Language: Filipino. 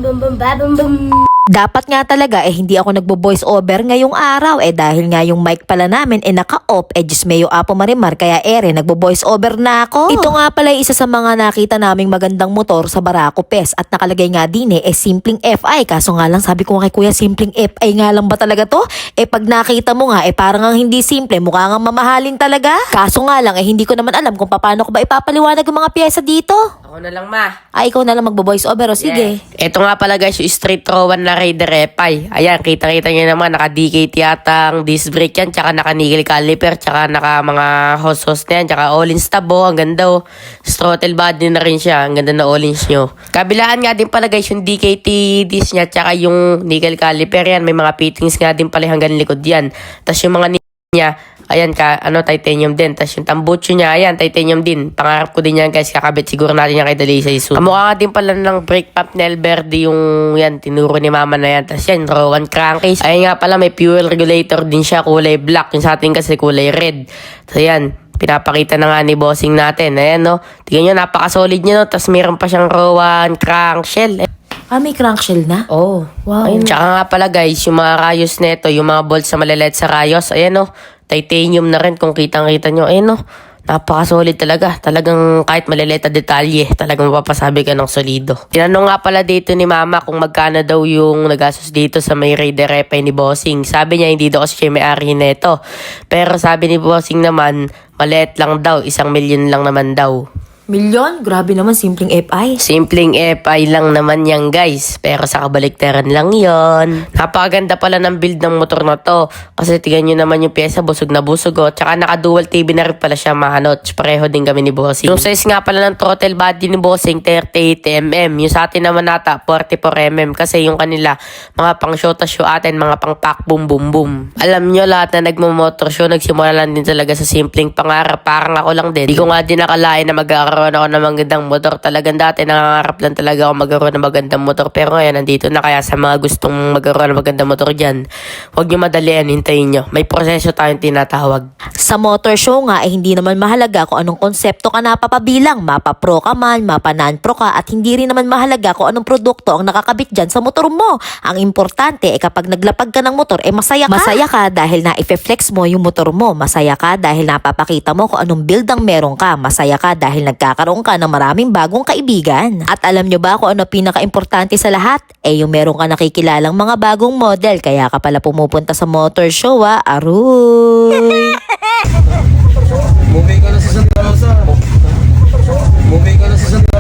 bum bum ba bum bum. Dapat nga talaga hindi ako nagbo-voice over ngayong araw dahil nga yung mic pala namin naka-off Diyos meyo apo marimar kaya nagbo-voice over na ako. Ito nga pala isa sa mga nakita naming magandang motor sa Barako Pes at nakalagay nga din simpleng FI kaso nga lang sabi ko kay kuya simpleng FI nga lang ba talaga to? Pag nakita mo nga parang ang hindi simple mukha nga mamahalin talaga. Kaso nga lang hindi ko naman alam kung paano ko ba ipapaliwanag yung mga pyesa dito. Ako na lang, ma. Ikaw na lang magbo-voice over o sige. Ito nga pala guys, yung Street Rowan na Raider FI. Ayan, kita-kita nyo naman, naka-DKT yata ang disc brake yan, tsaka naka-nickel caliper, tsaka naka mga hose-hose na yan, tsaka all-in stab ang ganda throttle body na rin siya, ang ganda na all-ins nyo. Kabilaan nga din pala guys, yung DKT disc niya, tsaka yung nickel caliper yan, may mga fittings nga din pala hanggang likod yan. Tapos yung mga niya, ayan titanium din. Tapos yung tambucho niya, ayan, titanium din. Pangarap ko din yan guys, kakabit siguro natin yan kay Dalisay soon. Kamukha nga din pala ng brake pump Nel Verde yung yan, tinuro ni mama na yan. Tapos yan, Rowan crankcase. Ayan nga pala, may fuel regulator din siya, kulay black. Yung sa atin kasi kulay red. So yan, pinapakita na nga ni bossing natin. Ayan no, tingnan nyo, napaka-solid nyo no. Tapos meron pa siyang Rowan crankshell. May crankshell na? Oh, wow. Ayun. Tsaka nga pala guys, yung mga rayos neto, yung mga bolts na maliliit sa rayos, ayan titanium na rin kung kitang-kita nyo. Ayan napaka-solid talaga. Talagang kahit maliliit na detalye, talagang mapapasabi ka ng solido. Tinanong nga pala dito ni mama kung magkano daw yung nagastos dito sa may Raider FI ni bossing. Sabi niya hindi daw kasi siya may-ari neto. Pero sabi ni bossing naman, maliit lang daw, 1 milyon lang naman daw. Milyon? Grabe naman, simpleng FI. Simpleng FI lang naman yan guys, pero sa kabaliktaran lang yon. Napakaganda pala ng build ng motor na to. Kasi tingnan nyo naman yung pyesa, busog na busog Tsaka naka-dual TV na rin pala siya mahanot. Pareho din kami ni Bossing. Yung size nga pala ng throttle body ni Bossing, 38mm. Yung sa atin naman nata, 44mm. Kasi yung kanila, mga pang show to show atin, mga pang pack boom boom boom. Alam nyo, lahat na nagmo-motor show, nagsimula lang din talaga sa simpleng pangarap. Parang ako lang din. Di ko nga din nakalain na magkakaroon ako ng magandang motor. Talagang dati nangangarap lang talaga ako magkaroon ng magandang motor. Pero ngayon nandito na, kaya sa mga gustong magkaroon ng magandang motor dyan, huwag nyo madalian, hintayin nyo. May proseso tayong tinatawag. Sa motor show nga hindi naman mahalaga kung anong konsepto ka napapabilang. Mapa-pro ka man, mapa-non-pro ka at hindi rin naman mahalaga kung anong produkto ang nakakabit dyan sa motor mo. Ang importante kapag naglapag ka ng motor masaya ka. Masaya ka dahil na-flex mo yung motor mo. Masaya ka dahil napapakita mo kung anong build ang meron ka. Masaya ka dahil nagkakaroon ka ng maraming bagong kaibigan. At alam nyo ba kung ano pinaka-importante sa lahat? Yung meron ka nakikilalang mga bagong model. Kaya ka pala pumupunta sa motor show aruy! Movie ka na sa Santa Rosa. Movie ka na sa Santa